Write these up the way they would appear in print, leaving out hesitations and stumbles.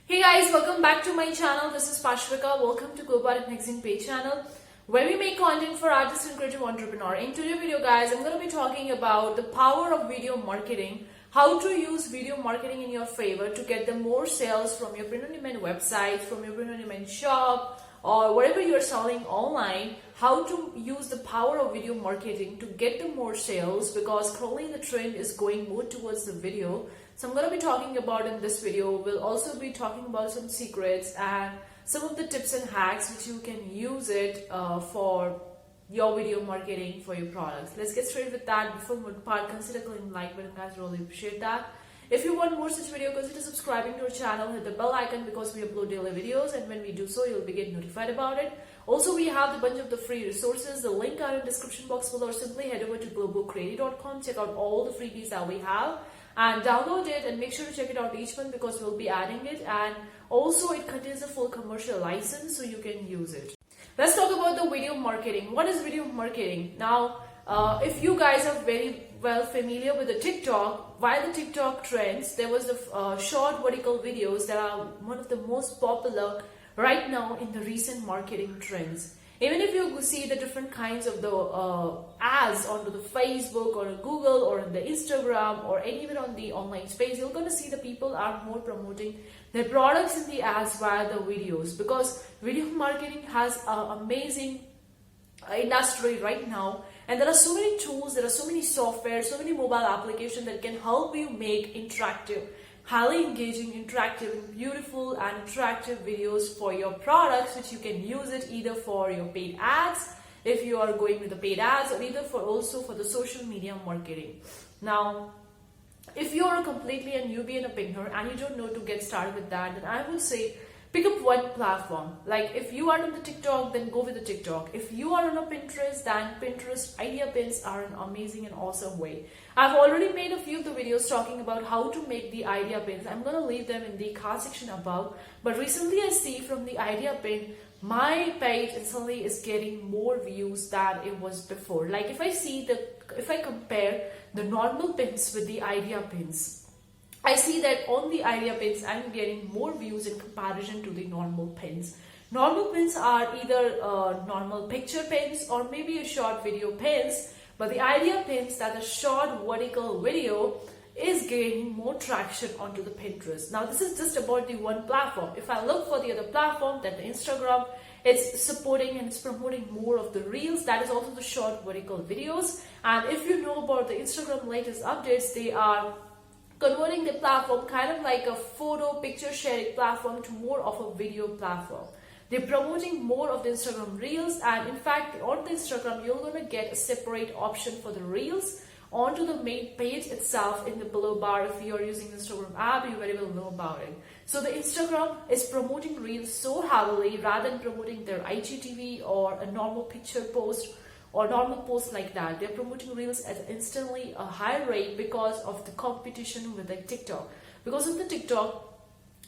Hey guys, welcome back to my channel. This is Pashvika. Welcome to Go About It Magazine page channel, where we make content for artists and creative entrepreneur. In today's video, guys, I'm going to be talking about the power of video marketing, how to use video marketing in your favor to get the more sales from your print-on-demand website, from your print-on-demand shop, or whatever you're selling online, how to use the power of video marketing to get the more sales, because currently the trend is going more towards the video. So I'm going to be talking about in this video. We'll also be talking about some secrets and some of the tips and hacks which you can use it for your video marketing for your products. Let's get straight with that. Before we part, consider clicking like button, guys. Really appreciate that. If you want more such video, consider subscribing to our channel, hit the bell icon, because we upload daily videos, and when we do so, you'll be getting notified about it. Also, we have a bunch of the free resources. The link are in the description box below, or simply head over to globocreative.com, check out all the freebies that we have and download it, and make sure to check it out each month, because we'll be adding it, and also it contains a full commercial license so you can use it. Let's talk about the video marketing. What is video marketing? Now, if you guys are very well familiar with the TikTok, while the TikTok trends, there was the short vertical videos that are one of the most popular right now in the recent marketing trends. Even if you see the different kinds of the ads onto the Facebook or Google or on the Instagram or even on the online space, you're going to see the people are more promoting their products in the ads via the videos, because video marketing has an amazing industry right now, and there are so many tools, there are so many software, so many mobile applications that can help you make interactive, highly engaging, interactive, beautiful and attractive videos for your products, which you can use it either for your paid ads, if you are going with the paid ads, or either for also for the social media marketing. Now, if you are completely a newbie and a beginner and you don't know to get started with that, then I would say pick up one platform. Like if you are on the TikTok, then go with the TikTok. If you are on a Pinterest, then Pinterest idea pins are an amazing and awesome way. I've already made a few of the videos talking about how to make the idea pins. I'm going to leave them in the card section above. But recently I see from the idea pin, my page instantly is getting more views than it was before. Like if I compare the normal pins with the idea pins, I see that on the idea pins, I'm getting more views in comparison to the normal pins. Normal pins are either normal picture pins or maybe a short video pins, but the idea pins, that the short vertical video, is gaining more traction onto the Pinterest. Now this is just about the one platform. If I look for the other platform, that the Instagram, it's supporting and it's promoting more of the reels, that is also the short vertical videos. And if you know about the Instagram latest updates, they are converting the platform kind of like a photo picture sharing platform to more of a video platform. They're promoting more of the Instagram reels, and in fact on the Instagram you're going to get a separate option for the reels onto the main page itself in the below bar. If you're using Instagram app, you very well know about it. So the Instagram is promoting reels so heavily, rather than promoting their IGTV or a normal picture post or normal posts like that. They're promoting reels at instantly a high rate because of the competition with the TikTok. Because of the TikTok,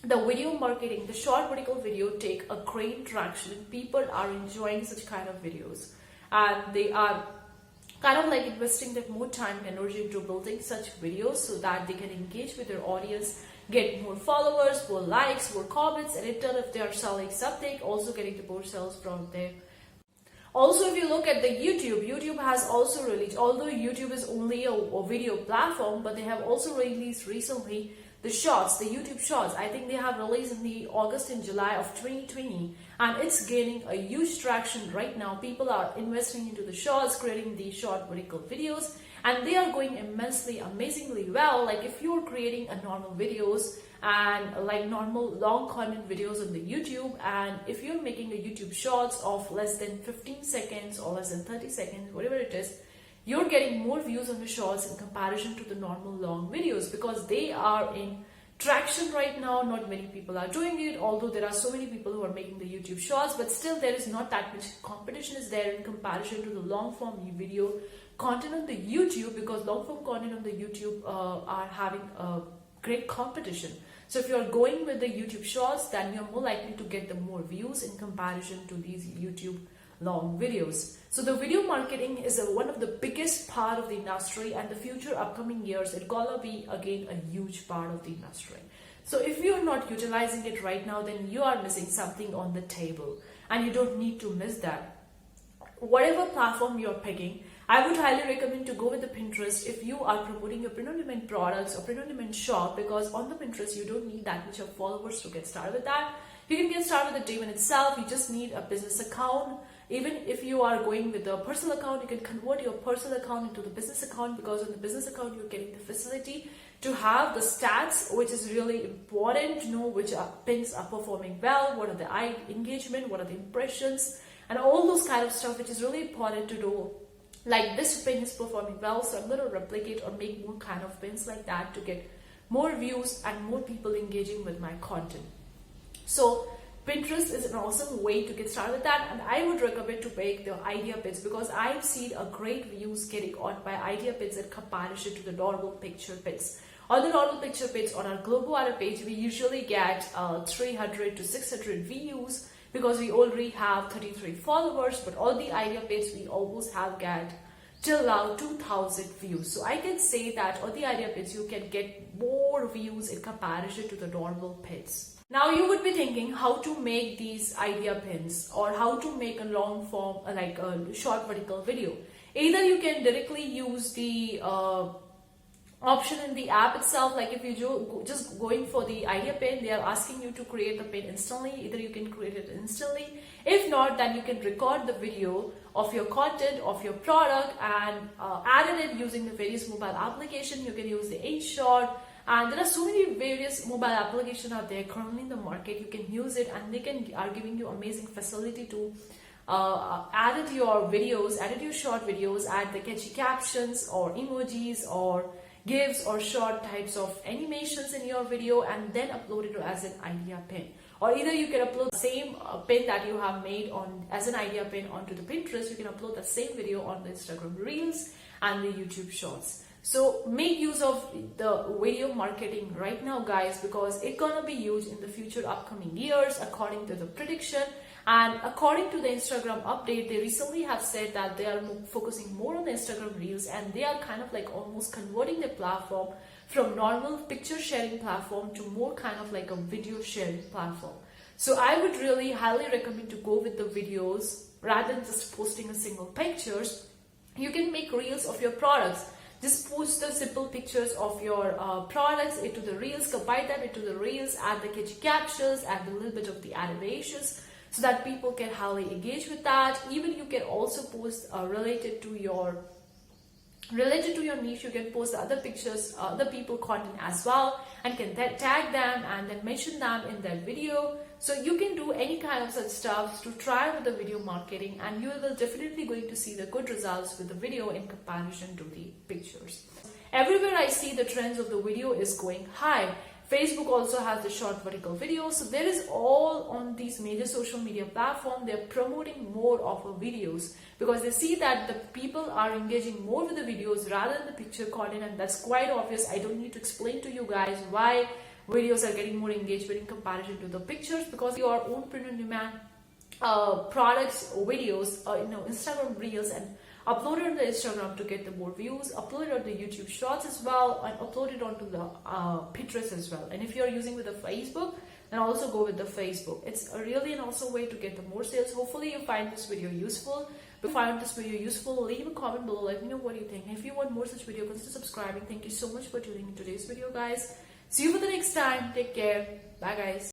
the video marketing, the short vertical video take a great traction. People are enjoying such kind of videos, and they are kind of like investing that more time and energy into building such videos so that they can engage with their audience, get more followers, more likes, more comments, and in turn, if they are selling something, also getting the more sales from there. Also, if you look at the YouTube has also released, although YouTube is only a video platform, but they have also released recently the shorts, the YouTube shorts. I think they have released in the August and July of 2020, and it's gaining a huge traction right now. People are investing into the shorts, creating the short vertical videos, and they are going immensely, amazingly well. Like if you're creating a normal videos and like normal long content videos on the YouTube, and if you're making a YouTube shorts of less than 15 seconds or less than 30 seconds, whatever it is, you're getting more views on the shorts in comparison to the normal long videos, because they are in traction right now. Not many people are doing it, although there are so many people who are making the YouTube shorts, but still there is not that much competition is there in comparison to the long form video content on the YouTube, because long form content on the YouTube are having a great competition. So if you're going with the YouTube shorts, then you're more likely to get the more views in comparison to these YouTube long videos. So the video marketing is one of the biggest part of the industry, and the future upcoming years it's gonna be again a huge part of the industry. So if you're not utilizing it right now, then you are missing something on the table, and you don't need to miss that. Whatever platform you're picking, I would highly recommend to go with the Pinterest if you are promoting your print-on-demand products or print-on-demand shop, because on the Pinterest you don't need that much of followers to get started with that. You can get started with the day one itself. You just need a business account. Even if you are going with a personal account, you can convert your personal account into the business account, because on the business account you're getting the facility to have the stats, which is really important to know which pins are performing well, what are the eye engagement, what are the impressions, and all those kind of stuff, which is really important to do. Like, this pin is performing well, so I'm going to replicate or make more kind of pins like that to get more views and more people engaging with my content. So Pinterest is an awesome way to get started with that, and I would recommend to make the idea pins, because I've seen a great views getting on by idea pins in comparison to the normal picture pins. On the normal picture pins on our Global Water page, we usually get 300 to 600 views, because we already have 33 followers, but all the idea pins we almost have get till now 2,000 views. So I can say that on the idea pins you can get more views in comparison to the normal pins. Now you would be thinking how to make these idea pins, or how to make a long form, like a short vertical video. Either you can directly use the option in the app itself, like if you just going for the idea pin, they are asking you to create the pin instantly. Either you can create it instantly. If not, then you can record the video of your content, of your product, and add it using the various mobile application. You can use the InShot, and there are so many various mobile applications out there currently in the market. You can use it, and they are giving you amazing facility to edit your videos, edit your short videos, add the catchy captions or emojis or GIFs or short types of animations in your video, and then upload it as an idea pin. Or either you can upload the same pin that you have made on as an idea pin onto the Pinterest. You can upload the same video on the Instagram Reels and the YouTube Shorts. So make use of the video marketing right now, guys, because it's gonna be used in the future upcoming years according to the prediction. And according to the Instagram update, they recently have said that they are focusing more on the Instagram Reels, and they are kind of like almost converting the platform from normal picture sharing platform to more kind of like a video sharing platform. So I would really highly recommend to go with the videos rather than just posting a single pictures. You can make reels of your products. Just post the simple pictures of your products into the reels, combine them into the reels, add the catchy captions, add a little bit of the animations, so that people can highly engage with that. Even you can also post related to your niche. You can post other pictures, other people content as well, and can tag them and then mention them in that video. So you can do any kind of such stuff to try with the video marketing, and you will definitely going to see the good results with the video in comparison to the pictures. Everywhere I see the trends of the video is going high. Facebook also has the short vertical videos. So there is all on these major social media platforms, they're promoting more of the videos, because they see that the people are engaging more with the videos rather than the picture content, and that's quite obvious. I don't need to explain to you guys why videos are getting more engagement in comparison to the pictures, because your own print-on-demand products or videos, Instagram Reels, and upload it on the Instagram to get the more views, upload it on the YouTube Shorts as well, and upload it onto the Pinterest as well. And if you're using with the Facebook, then also go with the Facebook. It's a really an awesome way to get the more sales. Hopefully you find this video useful. If you find this video useful, leave a comment below, let me know what you think. And if you want more such video, consider subscribing. Thank you so much for tuning in today's video, guys. See you for the next time. Take care. Bye, guys.